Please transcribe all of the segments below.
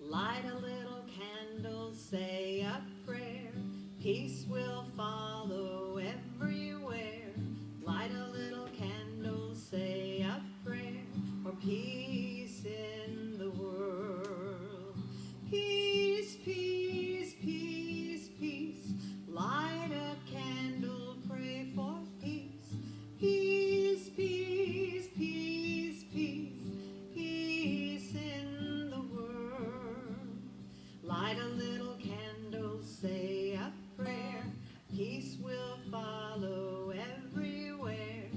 Light a little candle, say a prayer. Peace will follow everywhere. Light a little candle, say a prayer for peace in the world. Peace, peace, peace, peace. Light a candle, pray for peace. Peace, peace, peace, peace. Peace in the world. Light a little candle, say a prayer. Peace will follow everywhere.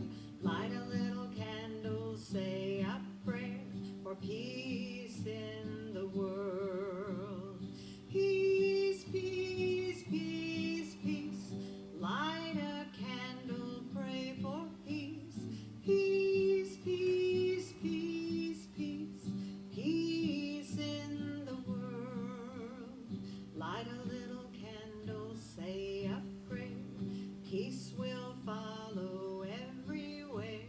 Light a little candle, say a prayer for peace in the world. Peace, peace, peace, peace. Light a candle, pray for peace. Peace, peace, peace, peace. Peace in the world. Light a little candle, say a prayer. Peace will follow everywhere.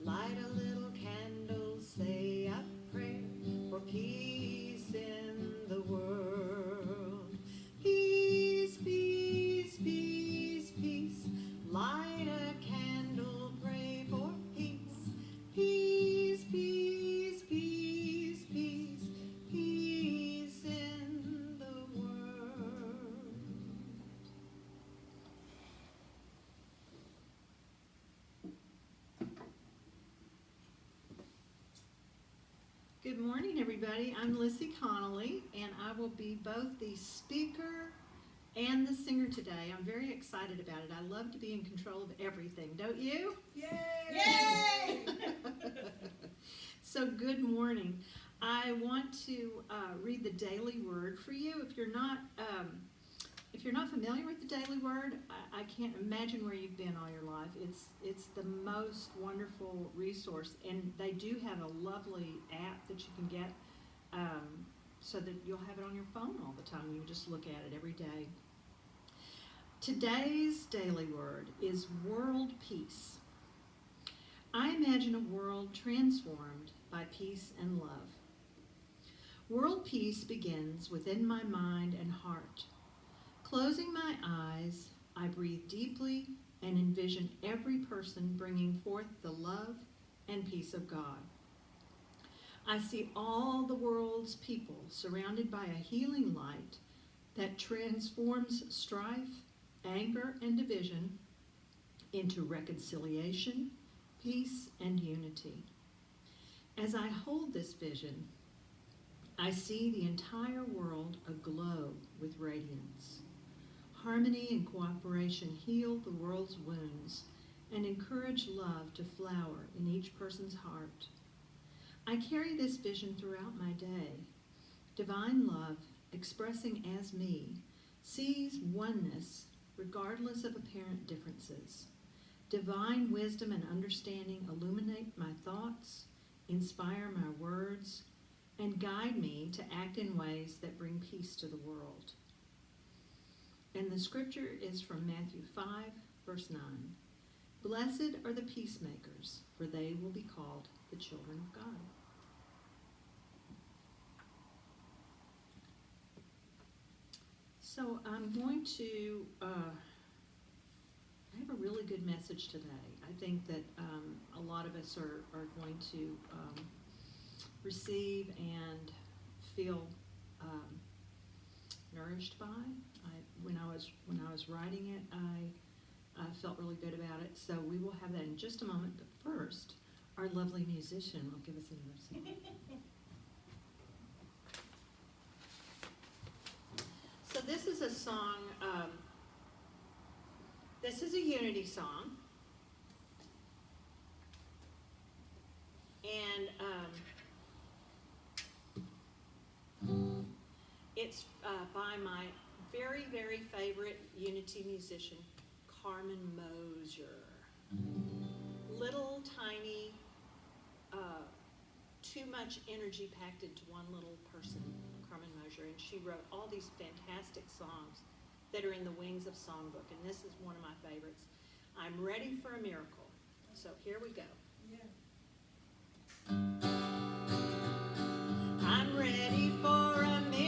Light a little candle, say a prayer for peace in the world. Peace, peace, peace, peace. Light a candle, pray for peace. Peace, peace, peace, peace. Peace in the world. Good morning, everybody. I'm Lissie Connelly, and I will be both the speaker and the singer today. I'm very excited about it. I love to be in control of everything, don't you? Yay! Yay! So good morning. I want to read the daily word for you. If you're not familiar with the daily word, I can't imagine where you've been all your life. It's the most wonderful resource, and they do have a lovely app that you can get so that you'll have it on your phone all the time. You can just look at it every day. Today's daily word is world peace. I imagine a world transformed by peace and love. World peace begins within my mind and heart. Closing my eyes, I breathe deeply and envision every person bringing forth the love and peace of God. I see all the world's people surrounded by a healing light that transforms strife, anger, and division into reconciliation, peace, and unity. As I hold this vision, I see the entire world aglow with radiance. Harmony and cooperation heal the world's wounds and encourage love to flower in each person's heart. I carry this vision throughout my day. Divine love, expressing as me, sees oneness regardless of apparent differences. Divine wisdom and understanding illuminate my thoughts, inspire my words, and guide me to act in ways that bring peace to the world. And the scripture is from Matthew 5, verse 9. Blessed are the peacemakers, for they will be called the children of God. So I'm going to, I have a really good message today. I think that a lot of us are going to receive and feel nourished by. When I was writing it, I felt really good about it. So we will have that in just a moment. But first, our lovely musician will give us another song. So this is a song. This is a unity song, and it's by my very, very favorite unity musician, Carmen Mosier. Little tiny, too much energy packed into one little person, Carmen Mosier, and she wrote all these fantastic songs that are in the Wings of Songbook, and this is one of my favorites. I'm ready for a miracle. So here we go. Yeah. I'm ready for a miracle.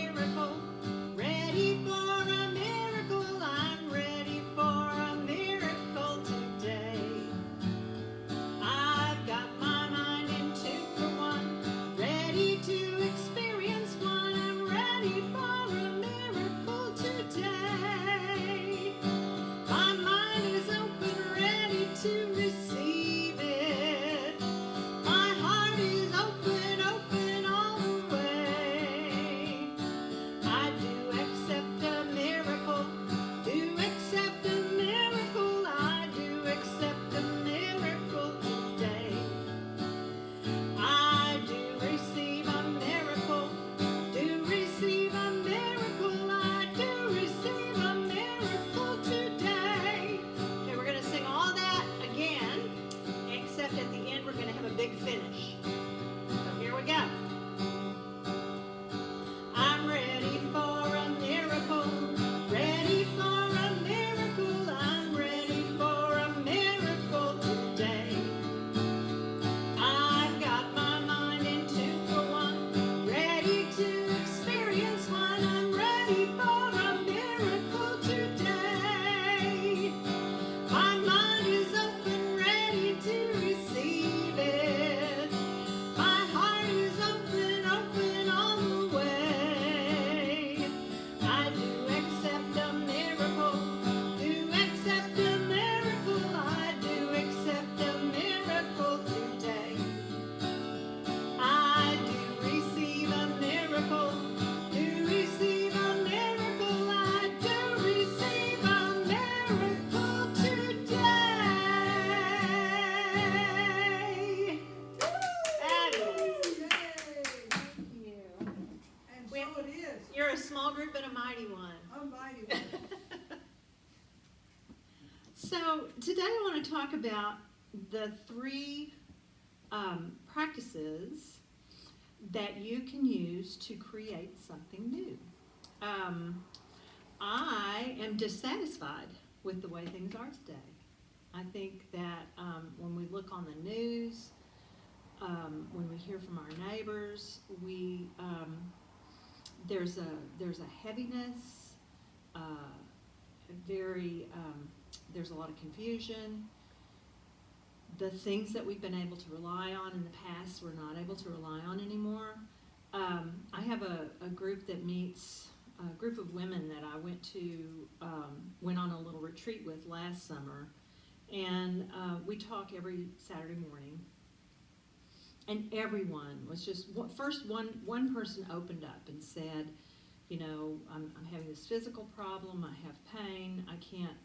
So it is. You're a small group but a mighty one. A mighty one. So today I want to talk about the three practices that you can use to create something new. I am dissatisfied with the way things are today. I think that when we look on the news, when we hear from our neighbors, there's a heaviness, there's a lot of confusion. The things that we've been able to rely on in the past, we're not able to rely on anymore. I have a group that meets, a group of women that I went on a little retreat with last summer, and we talk every Saturday morning. And everyone was just, first one person opened up and said, you know, I'm having this physical problem, I have pain, I can't,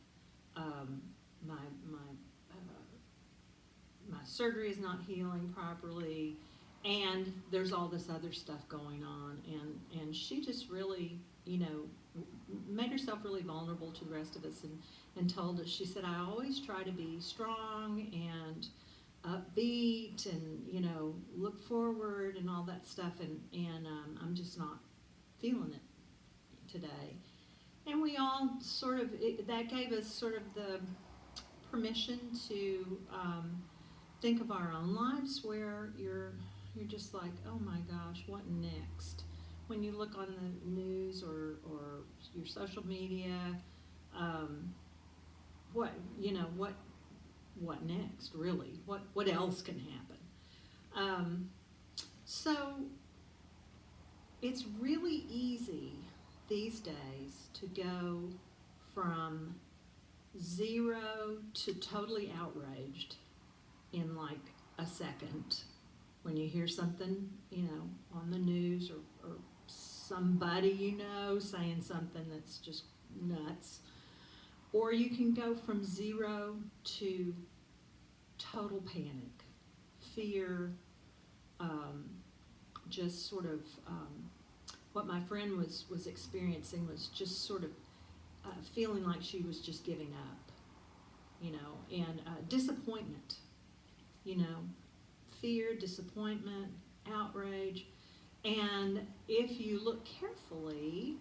my surgery is not healing properly, and there's all this other stuff going on, and she just really, you know, made herself really vulnerable to the rest of us, and told us, she said, I always try to be strong and upbeat and, you know, look forward and all that stuff, and I'm just not feeling it today. And we all sort of, that gave us sort of the permission to think of our own lives where you're just like, oh my gosh, what next? When you look on the news or your social media, what next, really? What else can happen? So it's really easy these days to go from 0 to totally outraged in like a second when you hear something, you know, on the news or somebody you know saying something that's just nuts. Or you can go from 0 to total panic, fear, just sort of what my friend was experiencing was just sort of feeling like she was just giving up, you know, and disappointment, you know, fear, disappointment, outrage. And if you look carefully,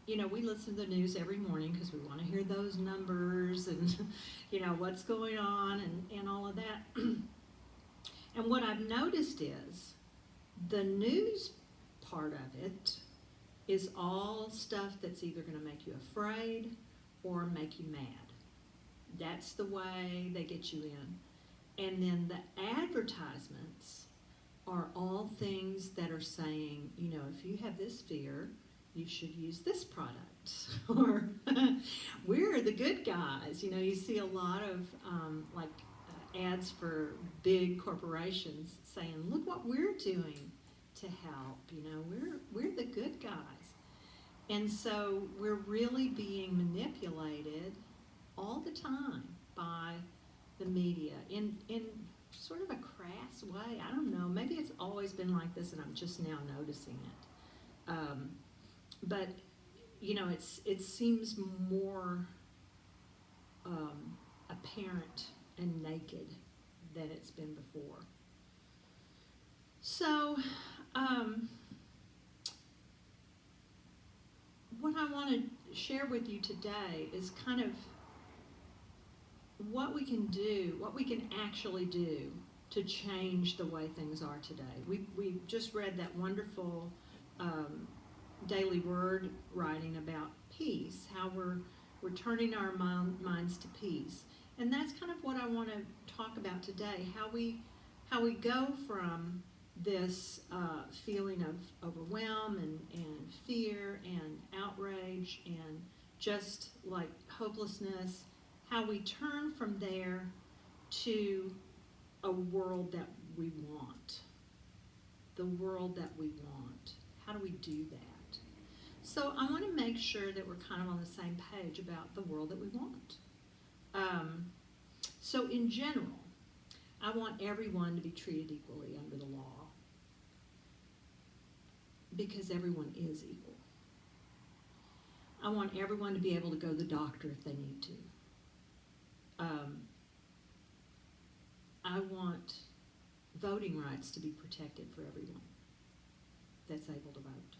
you know, we listen to the news every morning because we want to hear those numbers and, you know, what's going on and all of that. And what I've noticed is the news part of it is all stuff that's either going to make you afraid or make you mad. That's the way they get you in. And then the advertisements are all things that are saying, you know, if you have this fear, you should use this product. Or we're the good guys. You know, you see a lot of ads for big corporations saying, look what we're doing to help. You know, we're the good guys. And so we're really being manipulated all the time by the media in sort of a crass way. I don't know. Maybe it's always been like this and I'm just now noticing it. But, you know, it seems more apparent and naked than it's been before. So, what I want to share with you today is kind of what we can do, what we can actually do to change the way things are today. We just read that wonderful daily word writing about peace, how we're turning our minds to peace. And that's kind of what I want to talk about today, how we go from this feeling of overwhelm and fear and outrage and just like hopelessness, how we turn from there to a world that we want, the world that we want. How do we do that? So I want to make sure that we're kind of on the same page about the world that we want. So in general, I want everyone to be treated equally under the law. because everyone is equal. I want everyone to be able to go to the doctor if they need to. I want voting rights to be protected for everyone that's able to vote.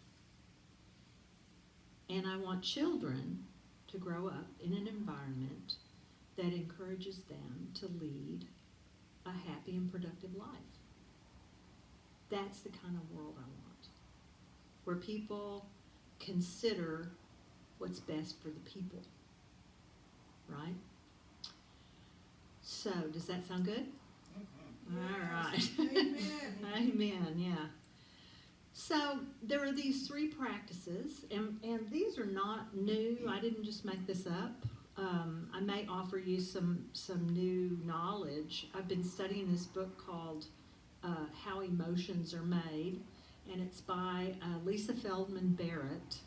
And I want children to grow up in an environment that encourages them to lead a happy and productive life. That's the kind of world I want, where people consider what's best for the people, right? So, does that sound good? Mm-hmm. All right. Amen. Amen, yeah. So, there are these 3 practices, and these are not new. I didn't just make this up. I may offer you some new knowledge. I've been studying this book called How Emotions Are Made, and it's by Lisa Feldman Barrett.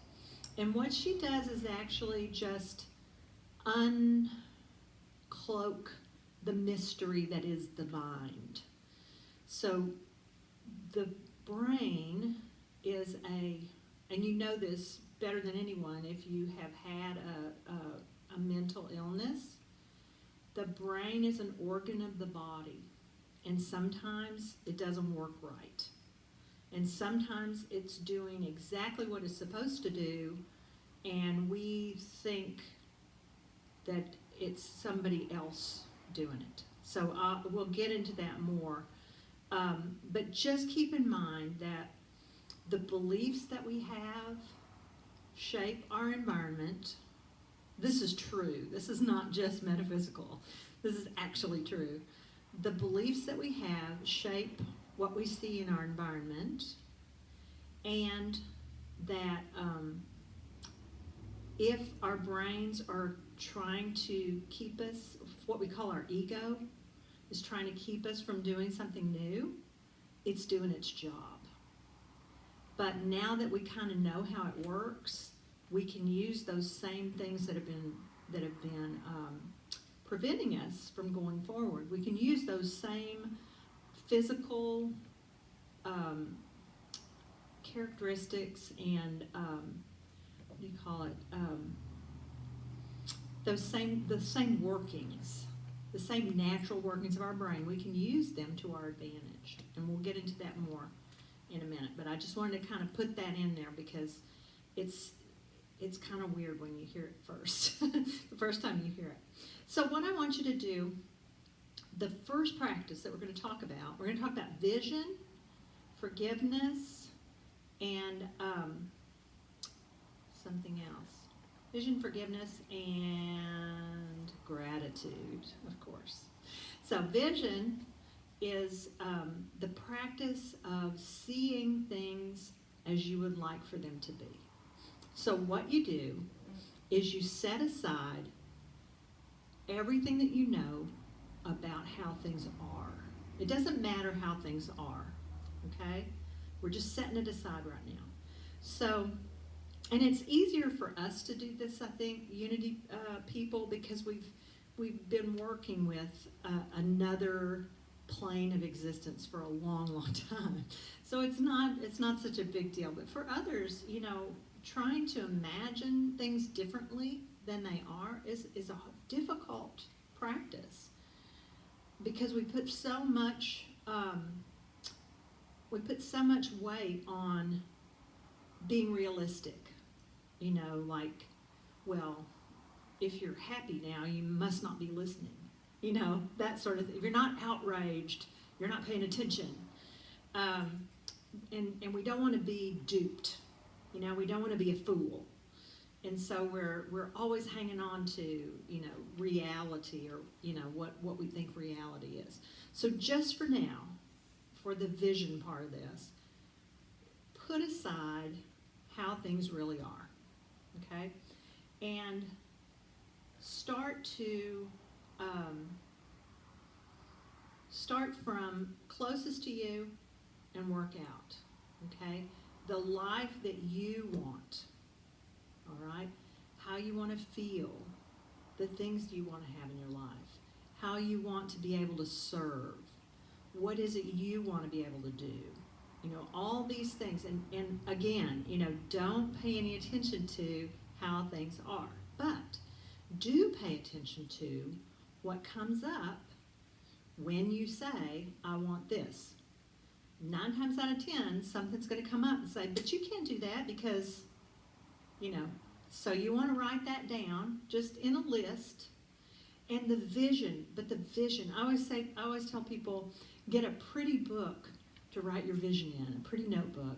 And what she does is actually just uncloak the mystery that is the mind. So the brain is and you know this better than anyone if you have had a mental illness, the brain is an organ of the body, and sometimes it doesn't work right. And sometimes it's doing exactly what it's supposed to do, and we think that it's somebody else doing it. So we'll get into that more. But just keep in mind that the beliefs that we have shape our environment. This is true. This is not just metaphysical. This is actually true. The beliefs that we have shape what we see in our environment, and that if our brains are trying to keep us, what we call our ego, is trying to keep us from doing something new, it's doing its job. But now that we kind of know how it works, we can use those same things that have been preventing us from going forward. We can use those same physical characteristics and what do you call it? The same workings, the same natural workings of our brain. We can use them to our advantage, and we'll get into that more in a minute. But I just wanted to kind of put that in there because it's kind of weird when you hear it first, the first time you hear it. So what I want you to do, the first practice that we're going to talk about vision, forgiveness, and something else. Vision, forgiveness, and gratitude, of course. So vision is the practice of seeing things as you would like for them to be. So what you do is you set aside everything that you know about how things are. It doesn't matter how things are, okay? We're just setting it aside right now. So, and it's easier for us to do this, I think, Unity people, because we've been working with another plane of existence for a long, long time. So it's not such a big deal. But for others, trying to imagine things differently than they are is a difficult practice, because we put so much weight on being realistic. Like, well, if you're happy now, you must not be listening. That sort of thing. If you're not outraged, you're not paying attention. And we don't want to be duped. We don't want to be a fool. And so we're always hanging on to, reality, or, what we think reality is. So just for now, for the vision part of this, put aside how things really are, okay? And start from closest to you and work out, okay? The life that you want, all right? How you want to feel, the things you want to have in your life, how you want to be able to serve, what is it you want to be able to do, all these things. And again, don't pay any attention to how things are. But do pay attention to what comes up when you say, I want this. 9 times out of 10, something's going to come up and say, but you can't do that because, so you want to write that down just in a list. And the vision, I always tell people, get a pretty book to write your vision in, a pretty notebook,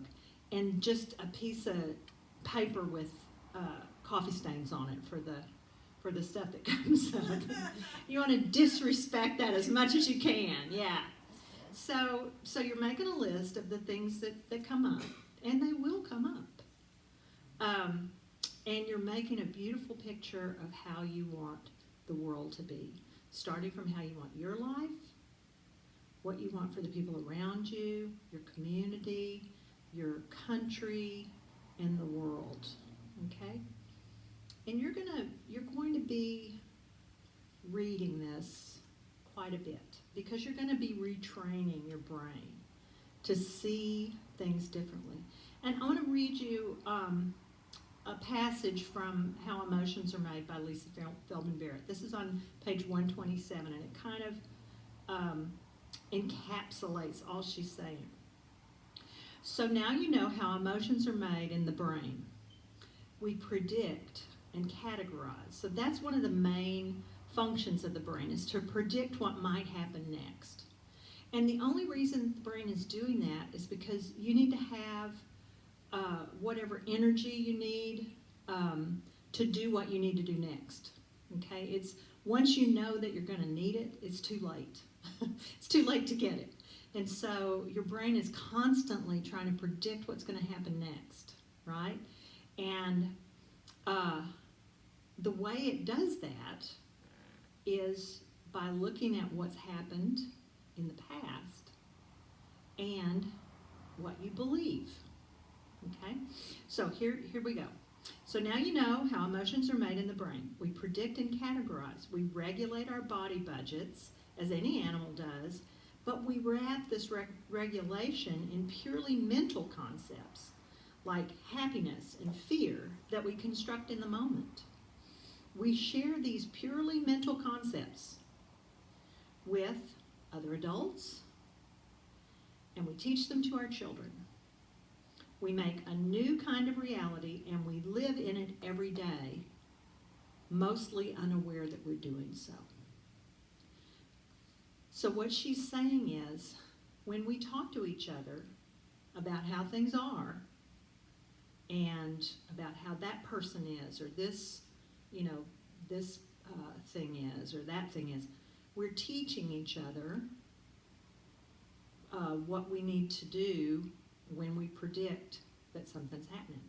and just a piece of paper with coffee stains on it for the stuff that comes up. You want to disrespect that as much as you can, yeah. So you're making a list of the things that come up, and they will come up. And you're making a beautiful picture of how you want the world to be, starting from how you want your life, what you want for the people around you, your community, your country, and the world, okay? And you're going to be reading this quite a bit because you're going to be retraining your brain to see things differently. And I want to read you a passage from How Emotions Are Made by Lissie Feldman Barrett. This is on page 127, and it kind of encapsulates all she's saying. So now you know how emotions are made in the brain. We predict and categorize. So that's one of the main functions of the brain, is to predict what might happen next. And the only reason the brain is doing that is because you need to have whatever energy you need to do what you need to do next. Okay? It's once you know that you're going to need it, it's too late. It's too late to get it. And so your brain is constantly trying to predict what's going to happen next, right? And the way it does that is by looking at what's happened in the past and what you believe. Okay? So here we go. So now you know how emotions are made in the brain. We predict and categorize. We regulate our body budgets, as any animal does, but we wrap this regulation in purely mental concepts, like happiness and fear, that we construct in the moment. We share these purely mental concepts with other adults, and we teach them to our children. We make a new kind of reality, and we live in it every day, mostly unaware that we're doing so. So what she's saying is, when we talk to each other about how things are, and about how that person is, or this, this thing is, or that thing is, we're teaching each other what we need to do when we predict that something's happening.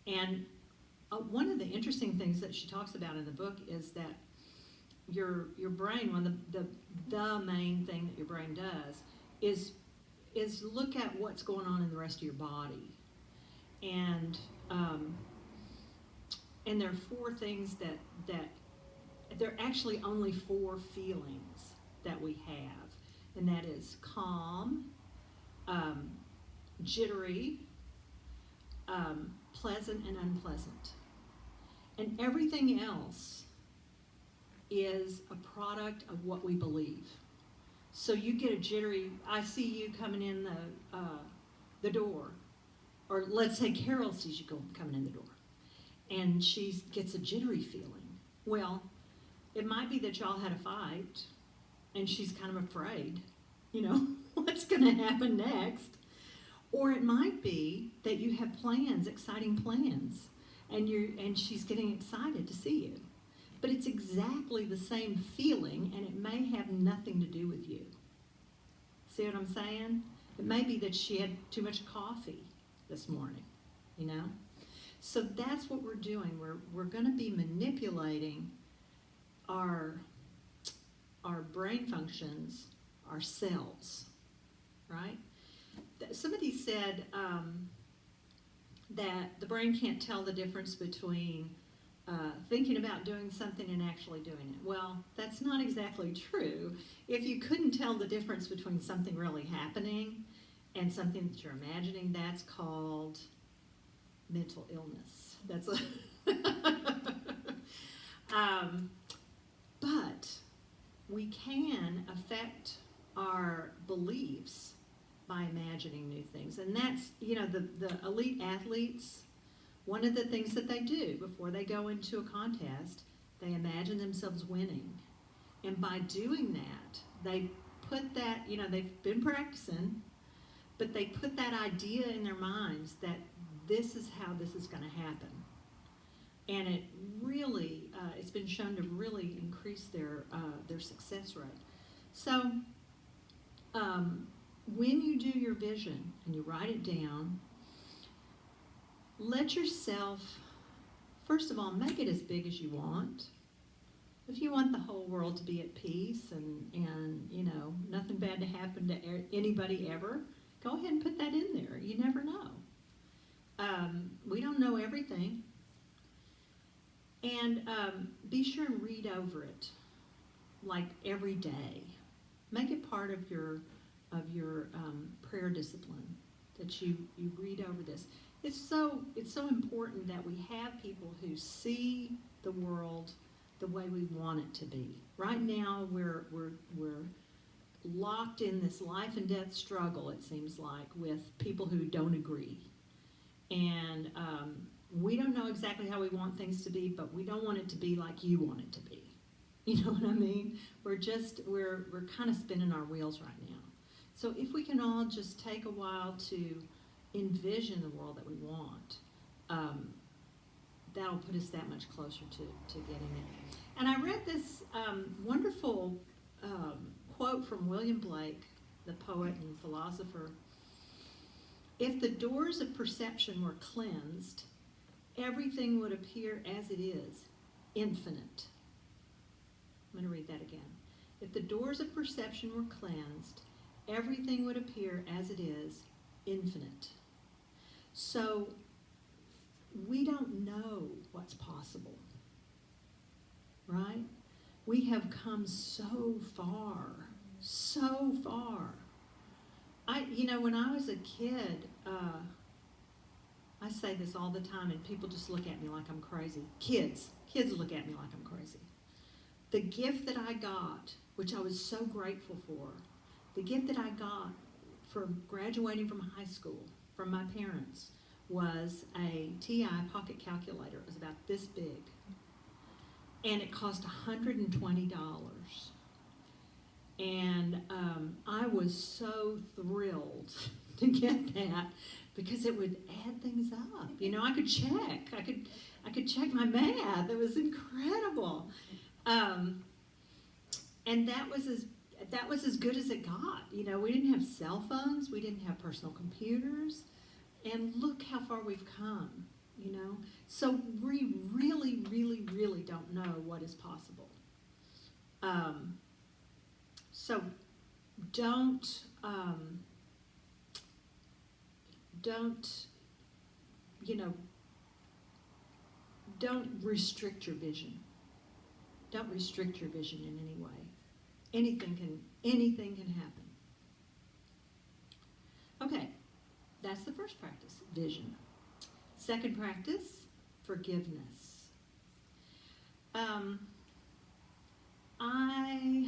And one of the interesting things that she talks about in the book is that your brain, one of the main thing that your brain does is look at what's going on in the rest of your body. And there are 4 things that there are actually only 4 feelings that we have, and that is calm, jittery, pleasant, and unpleasant. And everything else is a product of what we believe. So you get a jittery, I see you coming in the door, or let's say Carol sees you coming in the door, and she gets a jittery feeling. Well, it might be that y'all had a fight, and she's kind of afraid, what's going to happen next. Or it might be that you have plans, exciting plans, and she's getting excited to see you. But it's exactly the same feeling, and it may have nothing to do with you. See what I'm saying? It may be that she had too much coffee this morning, So that's what we're doing. We're going to be manipulating our brain functions, our cells, right? Somebody said that the brain can't tell the difference between thinking about doing something and actually doing it. Well, that's not exactly true. If you couldn't tell the difference between something really happening and something that you're imagining, that's called mental illness. That's a but we can affect our beliefs by imagining new things. And that's, the elite athletes, one of the things that they do before they go into a contest, they imagine themselves winning. And by doing that, they put that, they've been practicing, but they put that idea in their minds that this is how this is going to happen. And it really, it's been shown to really increase their success rate. So when you do your vision and you write it down, let yourself, first of all, make it as big as you want. If you want the whole world to be at peace and nothing bad to happen to anybody ever, go ahead and put that in there. You never know. We don't know everything. And be sure and read over it, like every day. Make it part of your prayer discipline that you read over this. It's so important that we have people who see the world the way we want it to be. Right now, we're locked in this life and death struggle, it seems like, with people who don't agree. And we don't know exactly how we want things to be, but we don't want it to be like you want it to be. You know what I mean? We're kind of spinning our wheels right now. So if we can all just take a while to envision the world that we want, that'll put us that much closer to getting it. And I read this wonderful quote from William Blake, the poet and philosopher. If the doors of perception were cleansed, everything would appear as it is, infinite. I'm going to read that again. If the doors of perception were cleansed, everything would appear as it is, infinite. So we don't know what's possible, right? We have come so far, so far. When I was a kid, I say this all the time, and people just look at me like I'm crazy. Kids look at me like I'm crazy. The gift that I got, which I was so grateful for, the gift that I got for graduating from high school from my parents was a TI pocket calculator. It was about this big. And it cost $120. And I was so thrilled to get that because it would add things up. I could check. I could check my math. It was incredible. And that was as good as it got. We didn't have cell phones. We didn't have personal computers. And look how far we've come, So we really, really, really don't know what is possible. So don't restrict your vision. Don't restrict your vision in any way. Anything can happen. Okay, that's the first practice, vision. Second practice, forgiveness. I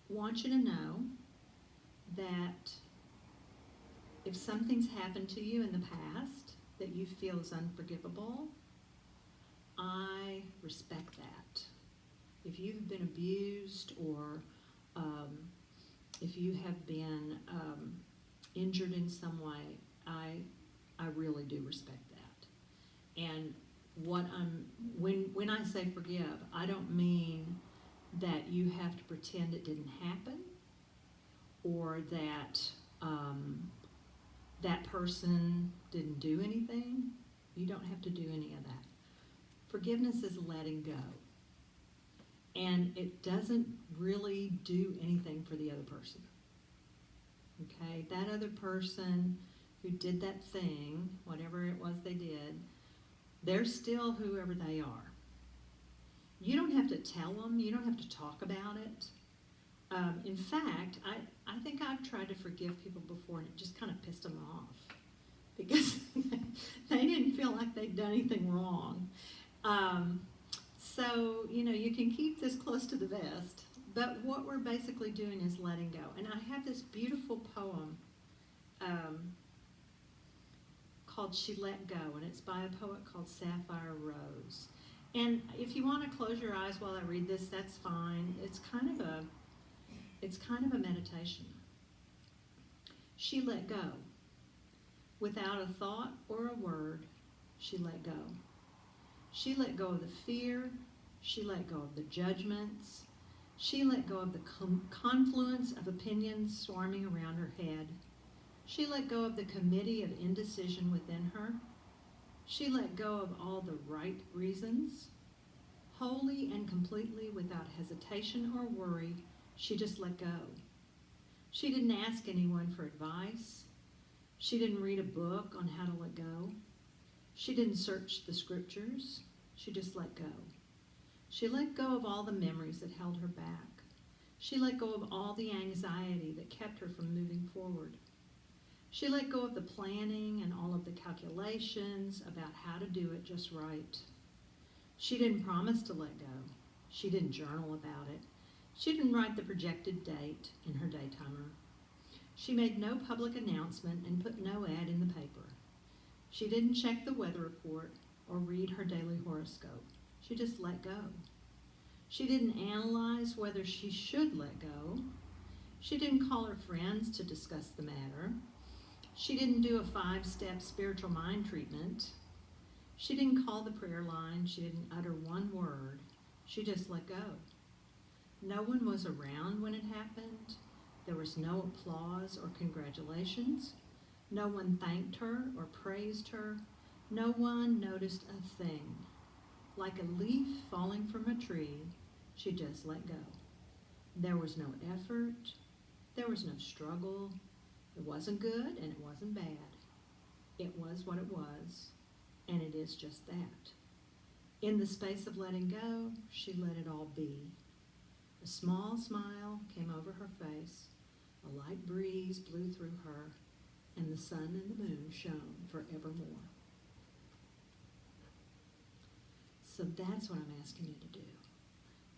want you to know that if something's happened to you in the past that you feel is unforgivable, I respect that. If you've been abused or if you have been injured in some way, I really do respect that. And when I say forgive, I don't mean that you have to pretend it didn't happen or that that person didn't do anything. You don't have to do any of that. Forgiveness is letting go. And it doesn't really do anything for the other person. Okay? That other person who did that thing, whatever it was they did, they're still whoever they are. You don't have to tell them. You don't have to talk about it. In fact, I think I've tried to forgive people before and it just kind of pissed them off because they didn't feel like they'd done anything wrong. So, you can keep this close to the vest, but what we're basically doing is letting go. And I have this beautiful poem called She Let Go, and it's by a poet called Sapphire Rose. And if you want to close your eyes while I read this, that's fine. It's kind of a meditation. She let go. Without a thought or a word, she let go. She let go of the fear. She let go of the judgments. She let go of the confluence of opinions swarming around her head. She let go of the committee of indecision within her. She let go of all the right reasons. Wholly and completely, without hesitation or worry, she just let go. She didn't ask anyone for advice. She didn't read a book on how to let go. She didn't search the scriptures. She just let go. She let go of all the memories that held her back. She let go of all the anxiety that kept her from moving forward. She let go of the planning and all of the calculations about how to do it just right. She didn't promise to let go. She didn't journal about it. She didn't write the projected date in her daytimer. She made no public announcement and put no ad in the paper. She didn't check the weather report or read her daily horoscope. She just let go. She didn't analyze whether she should let go. She didn't call her friends to discuss the matter. She didn't do a 5-step spiritual mind treatment. She didn't call the prayer line. She didn't utter one word. She just let go. No one was around when it happened. There was no applause or congratulations. No one thanked her or praised her. No one noticed a thing. Like a leaf falling from a tree, she just let go. There was no effort. There was no struggle. It wasn't good and it wasn't bad. It was what it was, and it is just that. In the space of letting go, she let it all be. A small smile came over her face, a light breeze blew through her, and the sun and the moon shone forevermore. So that's what I'm asking you to do.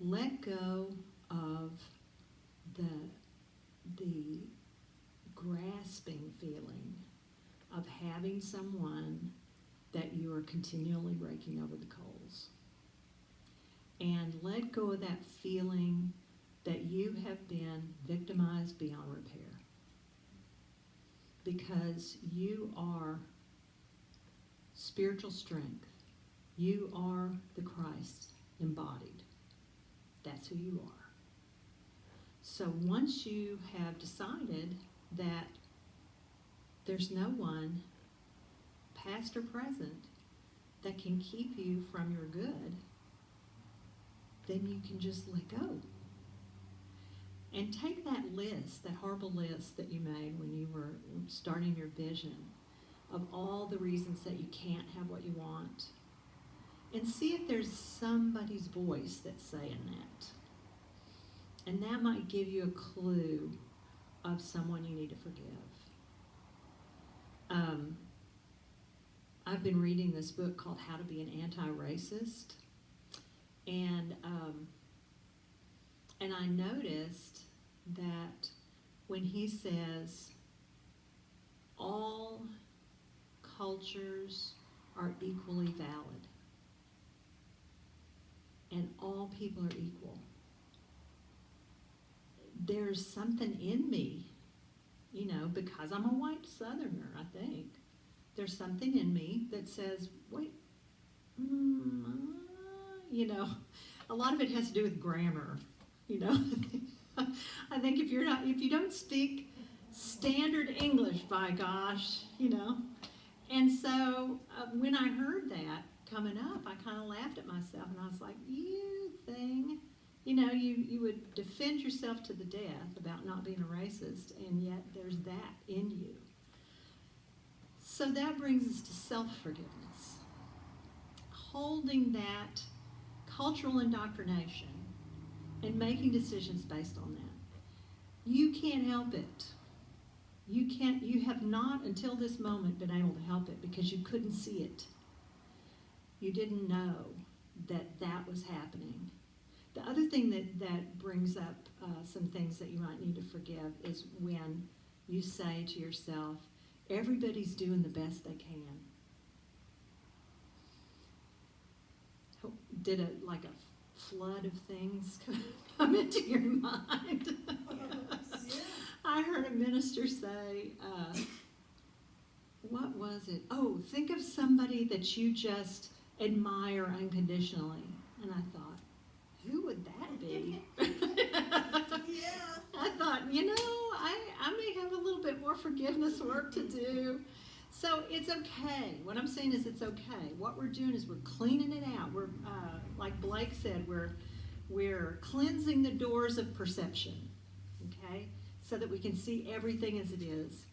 Let go of the grasping feeling of having someone that you are continually raking over the coals. And let go of that feeling that you have been victimized beyond repair. Because you are spiritual strength. You are the Christ embodied. That's who you are. So once you have decided that there's no one, past or present, that can keep you from your good, then you can just let go. And take that list, that horrible list that you made when you were starting your vision of all the reasons that you can't have what you want, and see if there's somebody's voice that's saying that. And that might give you a clue of someone you need to forgive. I've been reading this book called How to Be an Anti-Racist, and I noticed that when he says all cultures are equally valid and all people are equal, there's something in me, because I'm a white Southerner, I think. There's something in me that says, wait, a lot of it has to do with grammar, I think if you don't speak standard English, by gosh, And so when I heard that coming up, I kind of laughed at myself and I was like, you thing. You would defend yourself to the death about not being a racist, and yet there's that in you. So that brings us to self-forgiveness. Holding that cultural indoctrination and making decisions based on that. You can't help it. You have not until this moment been able to help it because you couldn't see it. You didn't know that that was happening. The other thing that brings up some things that you might need to forgive is when you say to yourself, everybody's doing the best they can. Did like a flood of things come into your mind? Yes. I heard a minister say, what was it? Oh, think of somebody that you just admire unconditionally. And I thought, who would that be? Yeah. I thought, I may have a little bit more forgiveness work to do. So it's okay. What I'm saying is it's okay. What we're doing is we're cleaning it out. We're, like Blake said, we're cleansing the doors of perception, okay? So that we can see everything as it is.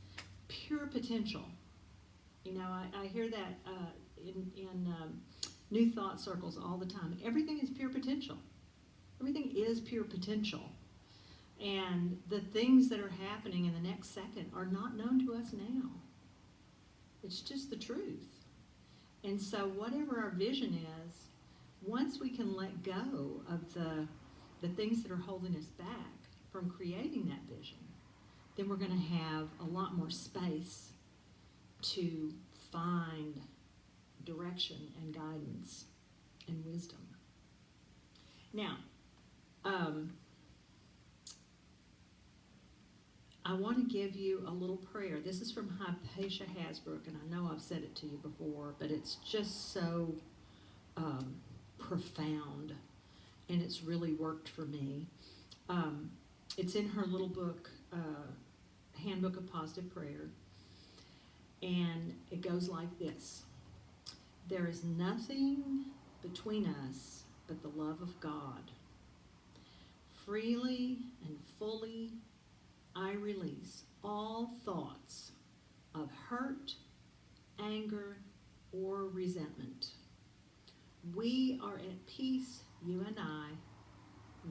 Pure potential. I hear that in New Thought circles all the time. Everything is pure potential. Everything is pure potential. And the things that are happening in the next second are not known to us now. It's just the truth. And so whatever our vision is, once we can let go of the things that are holding us back from creating that vision, then we're going to have a lot more space to find direction and guidance and wisdom. Now, I want to give you a little prayer. This is from Hypatia Hasbrook, and I know I've said it to you before, but it's just so profound, and it's really worked for me. It's in her little book, Handbook of Positive Prayer, and it goes like this. There is nothing between us but the love of God. Freely and fully I release all thoughts of hurt, anger, or resentment. We are at peace, you and I,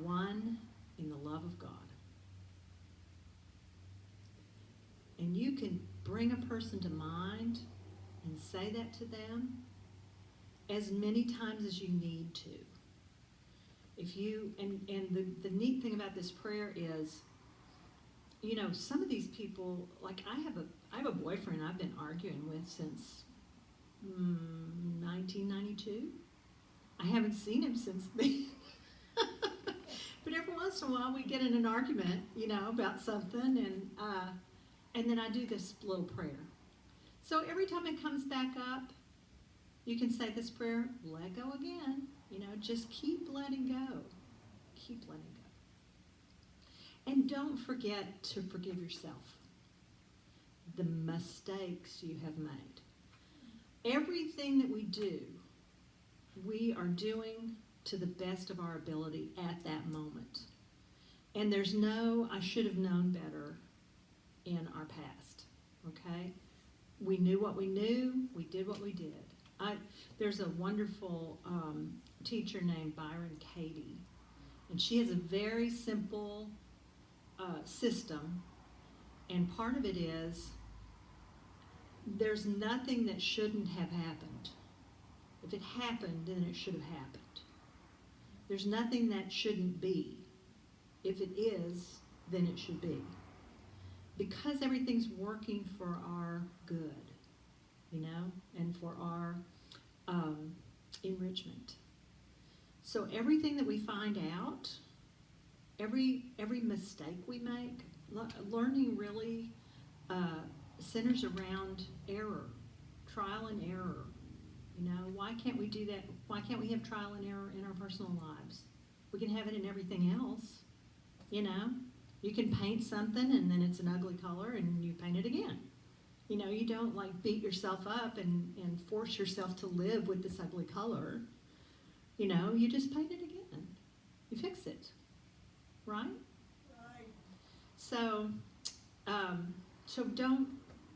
one in the love of God. And you can bring a person to mind and say that to them as many times as you need to. If you, and the neat thing about this prayer is, some of these people, like I have a boyfriend I've been arguing with since 1992. I haven't seen him since then. But every once in a while we get in an argument, about something, and then I do this little prayer. So every time it comes back up, you can say this prayer, let go again. Just keep letting go. Keep letting go. And don't forget to forgive yourself. The mistakes you have made. Everything that we do, we are doing to the best of our ability at that moment. And there's no, I should have known better in our past, okay? We knew what we knew, we did what we did. There's a wonderful teacher named Byron Katie, and she has a very simple system, and part of it is there's nothing that shouldn't have happened. If it happened, then it should have happened. There's nothing that shouldn't be. If it is, then it should be. Because everything's working for our good, and for our enrichment. So everything that we find out, every mistake we make, learning really centers around error, trial and error. Why can't we do that? Why can't we have trial and error in our personal lives? We can have it in everything else. You can paint something and then it's an ugly color and you paint it again. You don't beat yourself up and force yourself to live with this ugly color. You just paint it again. You fix it. Right? Right. So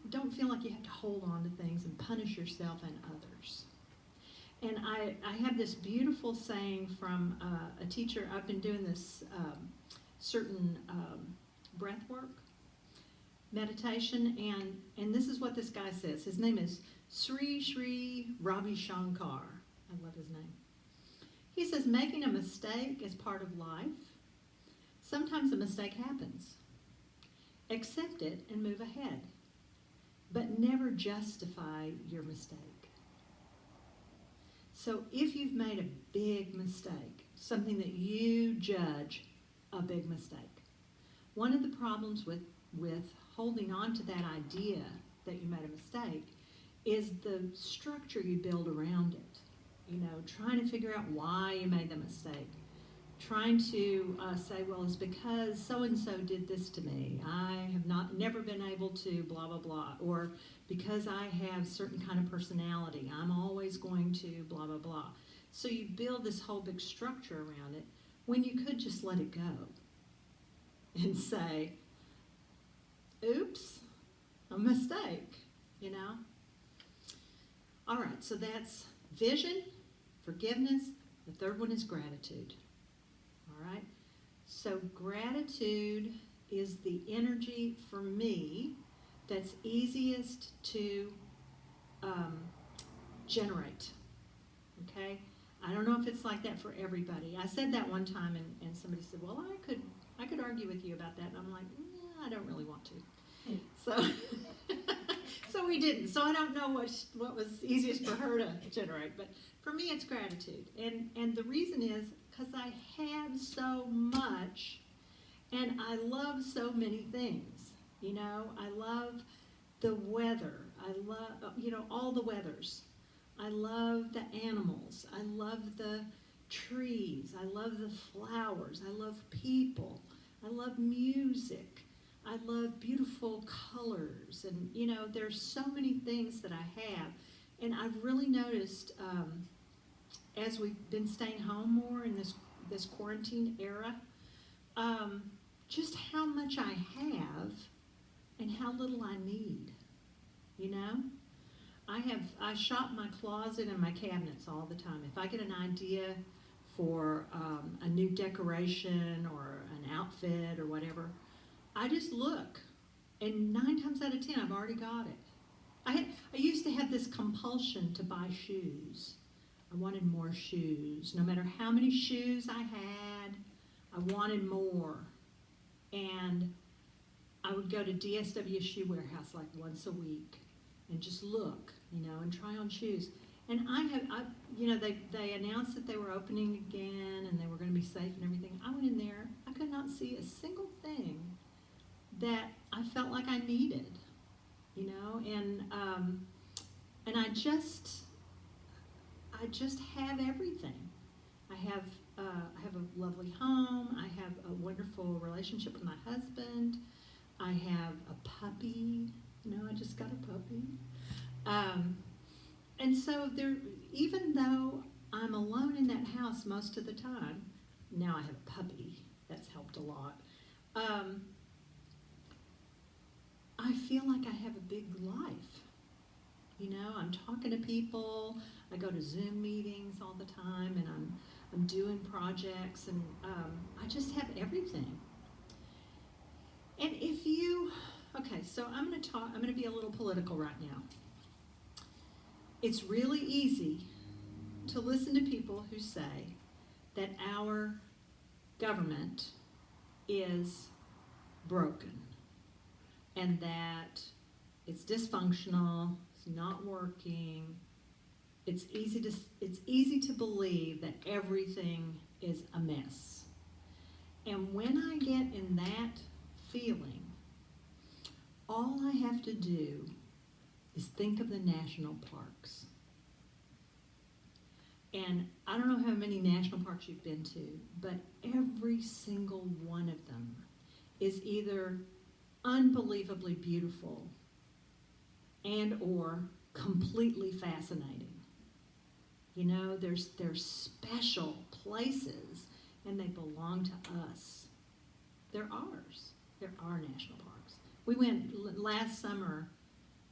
don't feel like you have to hold on to things and punish yourself and others. And I have this beautiful saying from a teacher. I've been doing this certain breath work, meditation, and this is what this guy says. His name is Sri Ravi Shankar. I love his name. He says, making a mistake is part of life. Sometimes a mistake happens. Accept it and move ahead, but never justify your mistake. So if you've made a big mistake, something that you judge a big mistake, one of the problems with holding on to that idea that you made a mistake is the structure you build around it. You know, trying to figure out why you made the mistake. Trying to say, well, it's because so-and-so did this to me. I have never been able to blah, blah, blah. Or because I have certain kind of personality, I'm always going to blah, blah, blah. So you build this whole big structure around it when you could just let it go and say, oops, a mistake, you know? All right, so that's vision, forgiveness. The third one is gratitude. All right, so gratitude is the energy for me that's easiest to generate. Okay, I don't know if it's like that for everybody. I said that one time, and somebody said, "Well, I could argue with you about that," and I'm like, I don't really want to. So, so we didn't. So I don't know what was easiest for her to generate, but for me, it's gratitude, and the reason is because I have so much, and I love so many things. You know, I love the weather. I love, all the weathers. I love the animals. I love the trees. I love the flowers. I love people. I love music. I love beautiful colors. And, there's so many things that I have. And I've really noticed as we've been staying home more in this quarantine era, just how much I have and how little I need, I shop my closet and my cabinets all the time. If I get an idea for a new decoration or an outfit or whatever, I just look, and 9 times out of 10, I've already got it. I used to have this compulsion to buy shoes. I wanted more shoes. No matter how many shoes I had, I wanted more. And I would go to DSW Shoe Warehouse like once a week and just look, and try on shoes. And they announced that they were opening again and they were going to be safe and everything. I went in there. I could not see a single thing that I felt like I needed, and I just have everything. I have a lovely home. I have a wonderful relationship with my husband. I have a puppy. I just got a puppy. And so even though I'm alone in that house most of the time, now I have a puppy. That's helped a lot. I feel like I have a big life. I'm talking to people. I go to Zoom meetings all the time, and I'm doing projects, and I just have everything. And so I'm going to be a little political right now. It's really easy to listen to people who say that our government is broken and that it's dysfunctional, it's not working. It's easy to believe that everything is a mess. And when I get in that feeling, all I have to do is think of the national parks. And I don't know how many national parks you've been to, but every single one of them is either unbelievably beautiful and or completely fascinating. There's special places, and they belong to us. They're ours. They're our national parks. We went last summer.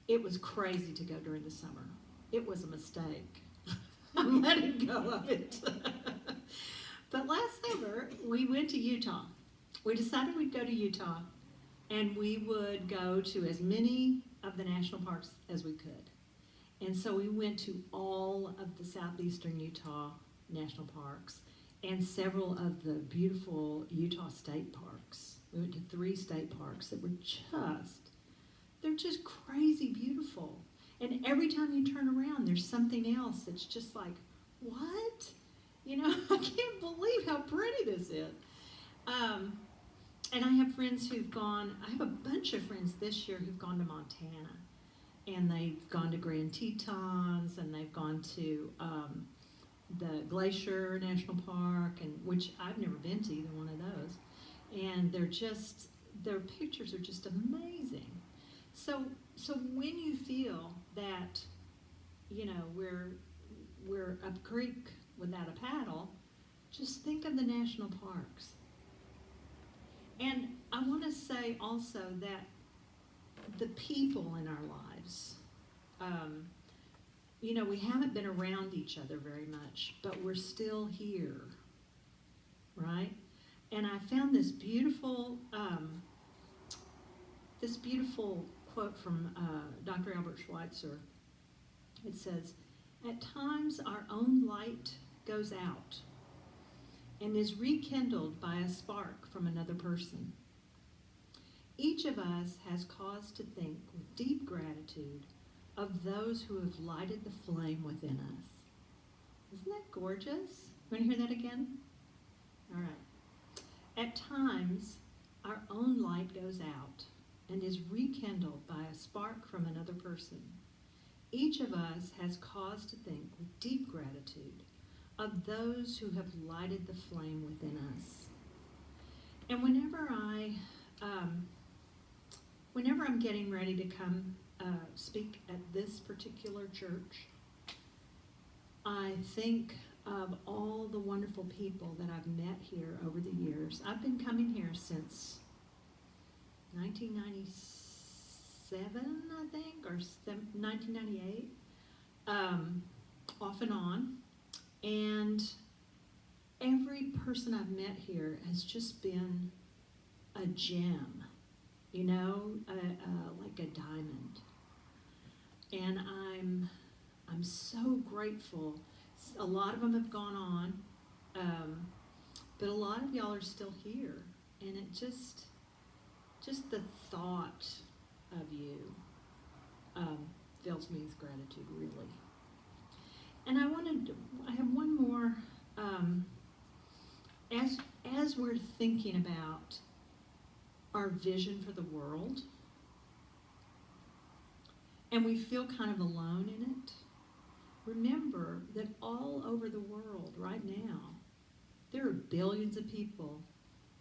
It was crazy to go during the summer. It was a mistake. I'm letting go of it. But last summer, we went to Utah. We decided we'd go to Utah And we would go to as many of the national parks as we could. And so we went to all of the southeastern Utah national parks and several of the beautiful Utah state parks. We went to 3 state parks that were they're just crazy beautiful. And every time you turn around, there's something else that's just like, what? You know, I can't believe how pretty this is. And I have friends who've gone, I have a bunch of friends this year who've gone to Montana. And they've gone to Grand Tetons, and they've gone to the Glacier National Park, and which I've never been to either one of those. And their pictures are just amazing. So when you feel that, you know, we're up creek without a paddle, just think of the national parks. And I want to say also that the people in our lives, you know, we haven't been around each other very much, but we're still here, right? And I found this beautiful quote from Dr. Albert Schweitzer. It says, "At times our own light goes out and is rekindled by a spark from another person. Each of us has cause to think with deep gratitude of those who have lighted the flame within us." Isn't that gorgeous? Want to hear that again? All right. At times, our own light goes out and is rekindled by a spark from another person. Each of us has cause to think with deep gratitude of those who have lighted the flame within us. And whenever I'm getting ready to come speak at this particular church, I think of all the wonderful people that I've met here over the years. I've been coming here since 1997, I think, or 1998, off and on. And every person I've met here has just been a gem, you know, like a diamond. And I'm so grateful. A lot of them have gone on, but a lot of y'all are still here. And it just the thought of you fills me with gratitude, really. And I have one more, as we're thinking about our vision for the world, and we feel kind of alone in it, remember that all over the world right now, there are billions of people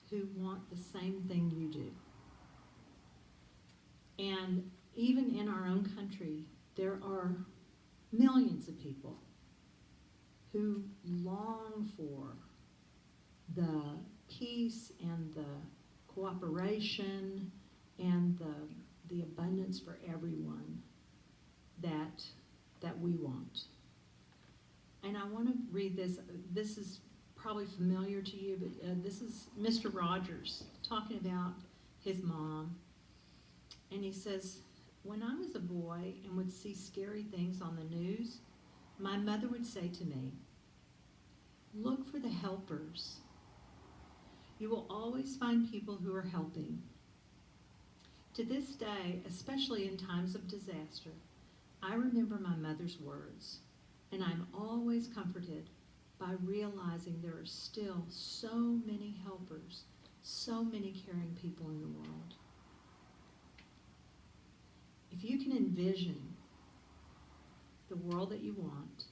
who want the same thing you do. And even in our own country, there are millions of people who long for the peace and the cooperation and the abundance for everyone that we want. And I want to read this. This is probably familiar to you, but this is Mr. Rogers talking about his mom. And he says, "When I was a boy and would see scary things on the news, my mother would say to me, 'Look for the helpers. You will always find people who are helping.' To this day, especially in times of disaster, I remember my mother's words, and I'm always comforted by realizing there are still so many helpers, so many caring people in the world." If you can envision the world that you want,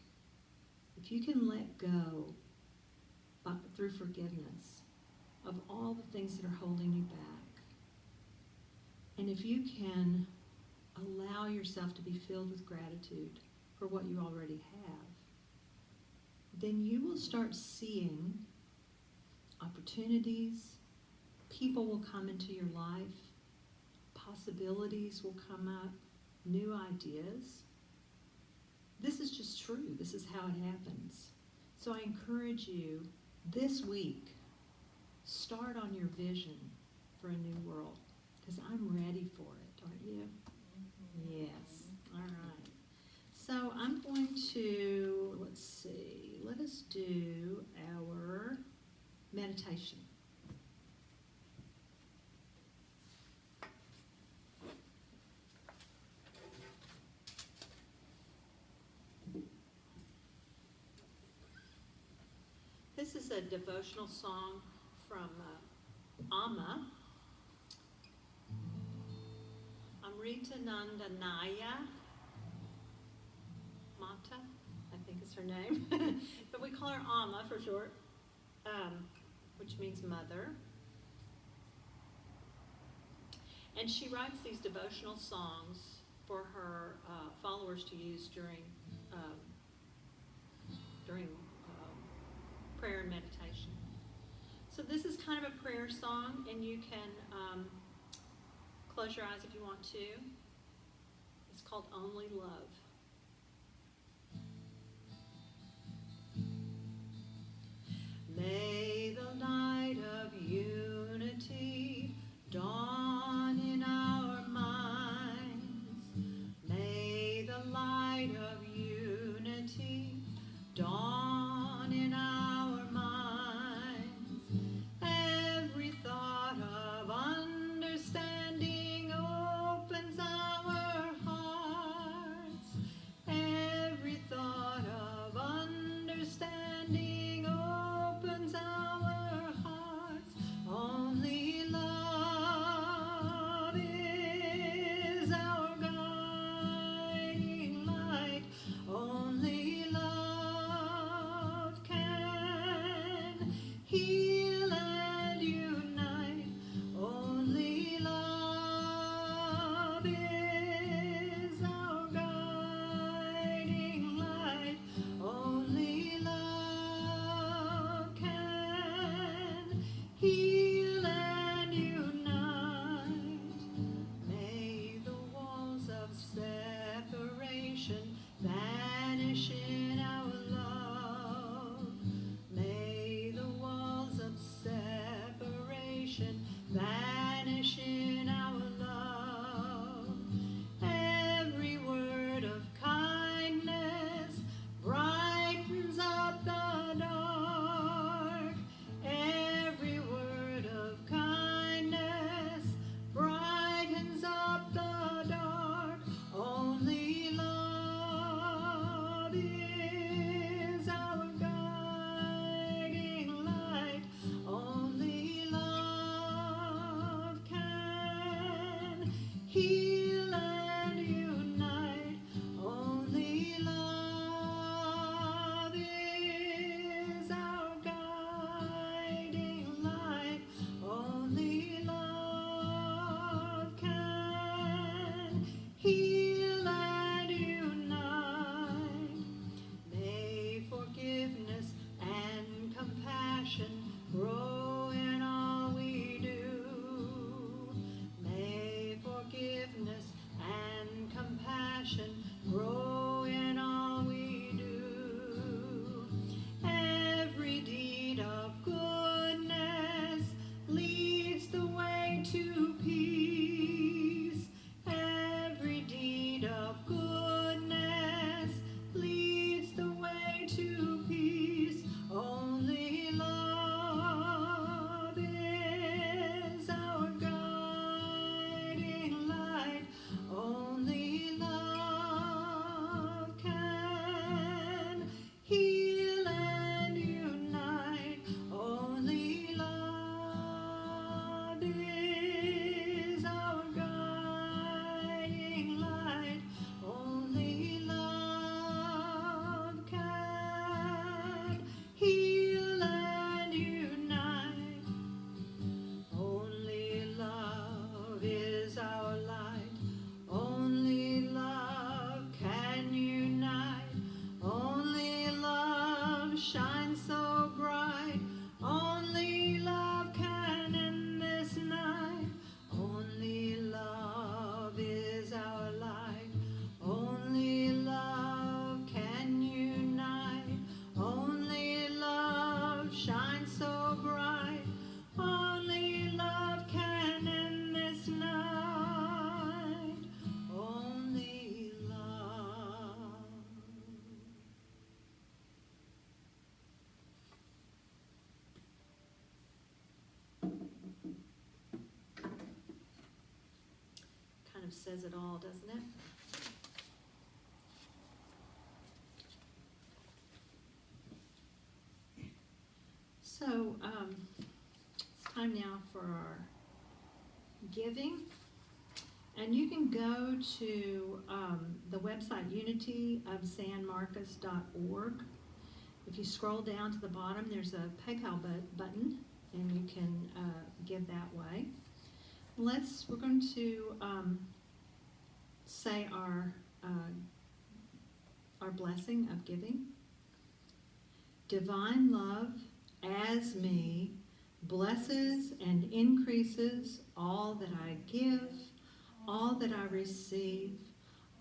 if you can let go through forgiveness of all the things that are holding you back, and if you can allow yourself to be filled with gratitude for what you already have, then you will start seeing opportunities, people will come into your life, possibilities will come up, new ideas. This is just true. This is how it happens. So I encourage you this week, start on your vision for a new world, because I'm ready for it, aren't you? Yes. All right. So I'm going to, let's see, let us do our meditation. This is a devotional song from Amma. Amrita Nandanaya Mata, I think is her name. But we call her Amma for short, which means mother. And she writes these devotional songs for her followers to use during prayer and meditation. So this is kind of a prayer song, and you can close your eyes if you want to. It's called Only Love. May the light of unity dawn in our minds. May the light of unity dawn in our minds. Every thought of understanding opens our hearts. Every thought of understanding opens our hearts. Only love is our guiding light. Only love can heal and unite. Only love is our guiding light. Only love can heal and unite. May the walls of separation vanish in our love. May the walls of separation vanish in our love. Every word of kindness brightens up the dark. Every word of kindness brightens up the dark. Only love is of says it all, doesn't it? So, it's time now for our giving. And you can go to the website unityofsanmarcos.org. If you scroll down to the bottom, there's a PayPal button, and you can give that way. We're going to say our blessing of giving. Divine love as me blesses and increases all that I give, all that I receive,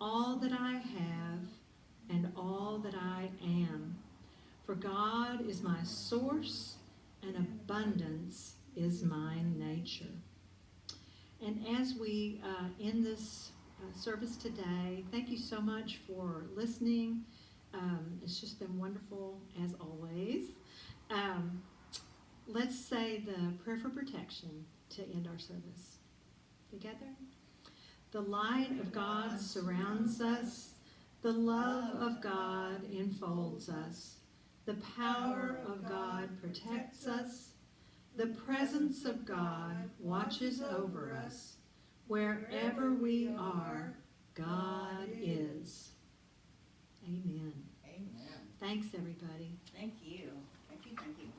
all that I have, and all that I am. For God is my source, and abundance is my nature. And as we end this service today, thank you so much for listening. It's just been wonderful as always. Let's say the prayer for protection to end our service. Together? The light of God surrounds us. The love of God enfolds us. The power of God protects us. The presence of God watches over us. Wherever we are, God is. Amen. Amen. Thanks, everybody. Thank you. Thank you. Thank you.